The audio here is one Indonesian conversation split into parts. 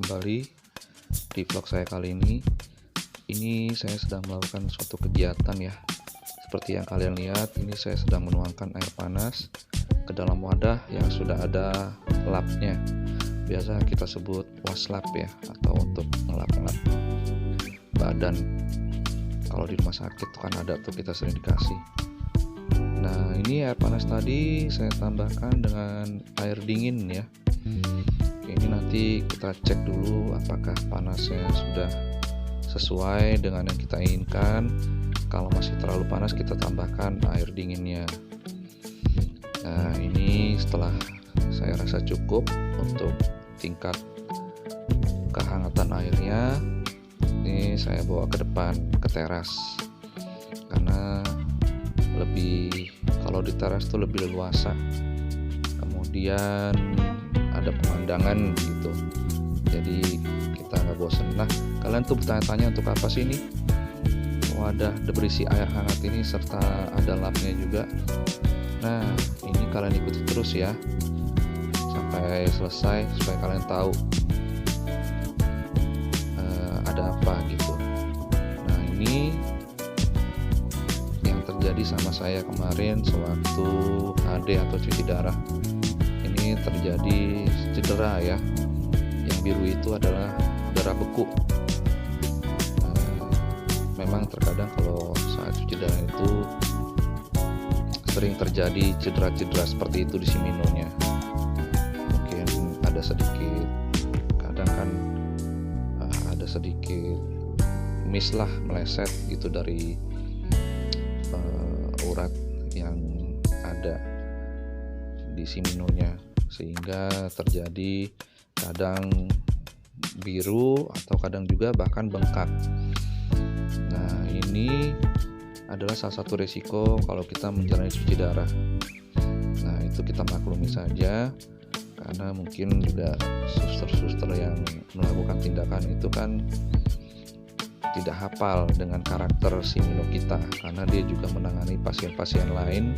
kembali di vlog saya kali ini. Ini saya sedang melakukan suatu kegiatan ya. Seperti yang kalian lihat, ini saya sedang menuangkan air panas ke dalam wadah yang sudah ada lapnya. Biasa kita sebut waslap ya, atau untuk ngelap-ngelap badan. Kalau di rumah sakit tuh kan ada tuh, kita sering dikasih. Nah, ini air panas tadi saya tambahkan dengan air dingin ya. Ini nanti kita cek dulu apakah panasnya sudah sesuai dengan yang kita inginkan. Kalau masih terlalu panas, kita tambahkan air dinginnya. Nah, ini setelah saya rasa cukup untuk tingkat kehangatan airnya, ini saya bawa ke depan ke teras, karena kalau di teras itu lebih leluasa, kemudian ada pemandangan gitu, jadi kita nggak bosan. Nah, kalian tuh bertanya-tanya untuk apa sih ini wadah berisi air hangat ini serta ada lapnya juga. Nah, ini kalian ikuti terus ya sampai selesai supaya kalian tahu ada apa gitu. Nah, ini yang terjadi sama saya kemarin sewaktu HD atau cuci darah. Ini terjadi cedera ya. Yang biru itu adalah darah beku. Memang terkadang kalau saat cuci darah itu sering terjadi cedera-cedera seperti itu di siminonya. Mungkin ada sedikit, kadang kan ada sedikit miss lah, meleset gitu dari urat yang ada di siminonya, sehingga terjadi kadang biru atau kadang juga bahkan bengkak. Nah, ini adalah salah satu resiko kalau kita menjalani cuci darah. Nah, itu kita maklumi saja, karena mungkin juga suster-suster yang melakukan tindakan itu kan tidak hafal dengan karakter simino kita, karena dia juga menangani pasien-pasien lain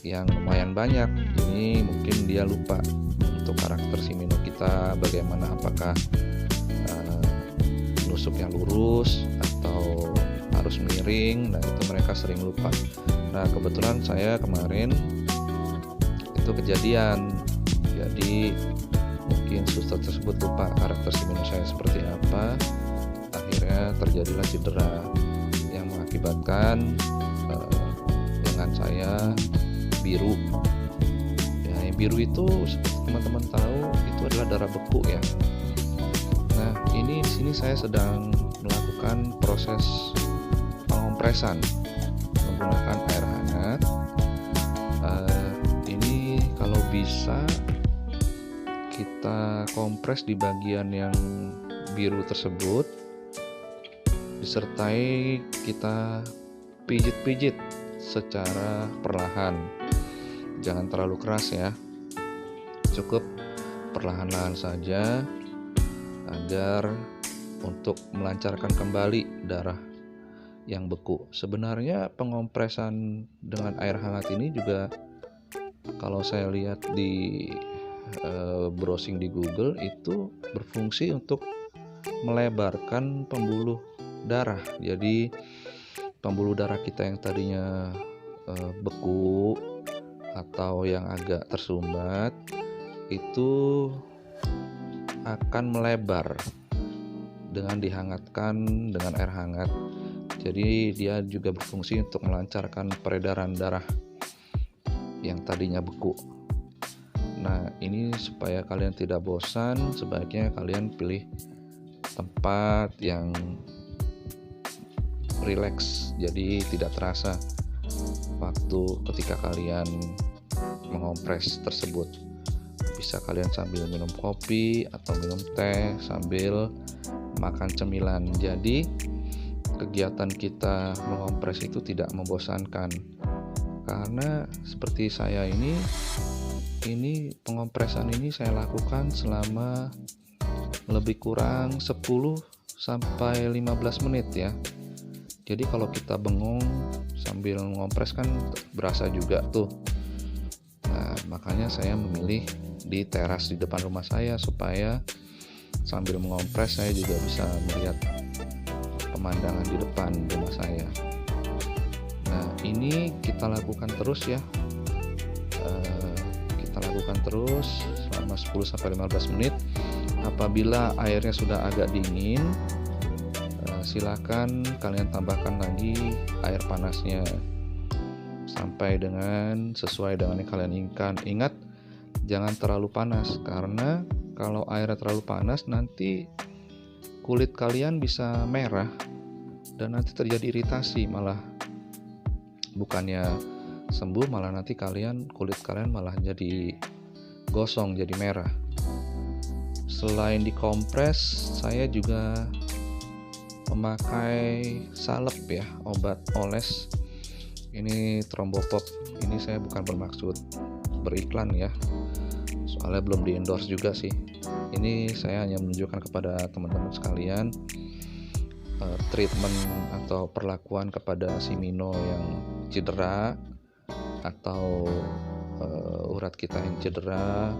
yang lumayan banyak. Jadi mungkin dia lupa untuk karakter simino kita, bagaimana, apakah nusuknya lurus atau harus miring. Nah, itu mereka sering lupa. Nah, kebetulan saya kemarin itu kejadian, jadi mungkin suster tersebut lupa karakter simino saya seperti apa. Akhirnya terjadilah cedera yang mengakibatkan lengan saya biru. Ya, yang biru itu seperti teman-teman tahu, itu adalah darah beku ya. Nah, ini di sini saya sedang melakukan proses pengompresan menggunakan air hangat. Ini kalau bisa kita kompres di bagian yang biru tersebut, disertai kita pijit-pijit secara perlahan. Jangan terlalu keras ya, cukup perlahan-lahan saja, agar untuk melancarkan kembali darah yang beku. Sebenarnya pengompresan dengan air hangat ini juga, kalau saya lihat di browsing di Google, itu berfungsi untuk melebarkan pembuluh darah. Jadi pembuluh darah kita yang tadinya beku atau yang agak tersumbat itu akan melebar dengan dihangatkan dengan air hangat. Jadi dia juga berfungsi untuk melancarkan peredaran darah yang tadinya beku. Nah, ini supaya kalian tidak bosan, sebaiknya kalian pilih tempat yang rileks, jadi tidak terasa waktu ketika kalian mengompres tersebut. Bisa kalian sambil minum kopi atau minum teh sambil makan cemilan. Jadi kegiatan kita mengompres itu tidak membosankan, karena seperti saya ini pengompresan ini saya lakukan selama lebih kurang 10 sampai 15 menit ya. Jadi kalau kita bengong sambil ngompres kan berasa juga tuh. Nah, makanya saya memilih di teras di depan rumah saya supaya sambil mengompres saya juga bisa melihat pemandangan di depan rumah saya. Nah, ini kita lakukan terus ya. Kita lakukan terus selama 10-15 menit. Apabila airnya sudah agak dingin, silakan kalian tambahkan lagi air panasnya sampai dengan sesuai dengan yang kalian inginkan. Ingat, jangan terlalu panas, karena kalau airnya terlalu panas nanti kulit kalian bisa merah dan nanti terjadi iritasi, malah bukannya sembuh, malah nanti kulit kalian malah jadi gosong, jadi merah. Selain dikompres, saya juga memakai salep ya, obat oles. Ini Thrombopop. Ini saya bukan bermaksud beriklan ya, soalnya belum di endorse juga sih. Ini saya hanya menunjukkan kepada teman-teman sekalian treatment atau perlakuan kepada si Mino yang cedera atau urat kita yang cedera.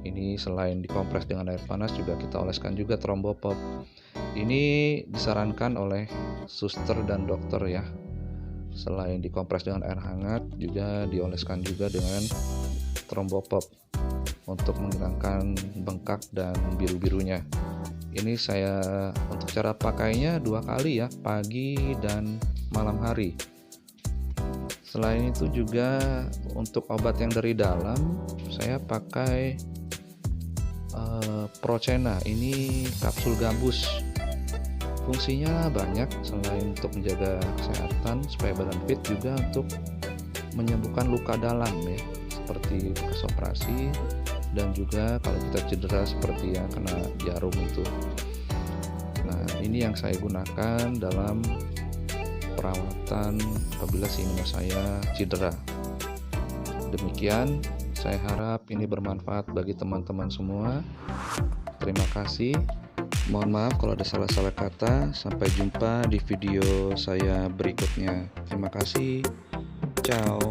Ini selain dikompres dengan air panas, juga kita oleskan juga Thrombopop. Ini disarankan oleh suster dan dokter ya. Selain dikompres dengan air hangat, juga dioleskan juga dengan Thrombopop untuk menghilangkan bengkak dan biru-birunya. Ini saya untuk cara pakainya 2 kali ya, pagi dan malam hari. Selain itu juga untuk obat yang dari dalam, saya pakai Procena. Ini kapsul gambus. Fungsinya banyak, selain untuk menjaga kesehatan supaya badan fit, juga untuk menyembuhkan luka dalam ya, seperti bekas operasi, dan juga kalau kita cedera seperti yang kena jarum itu. Nah, ini yang saya gunakan dalam perawatan apabila si Mino saya cedera. Demikian, saya harap ini bermanfaat bagi teman-teman semua. Terima kasih. Mohon maaf kalau ada salah-salah kata. Sampai jumpa di video saya berikutnya. Terima kasih. Ciao.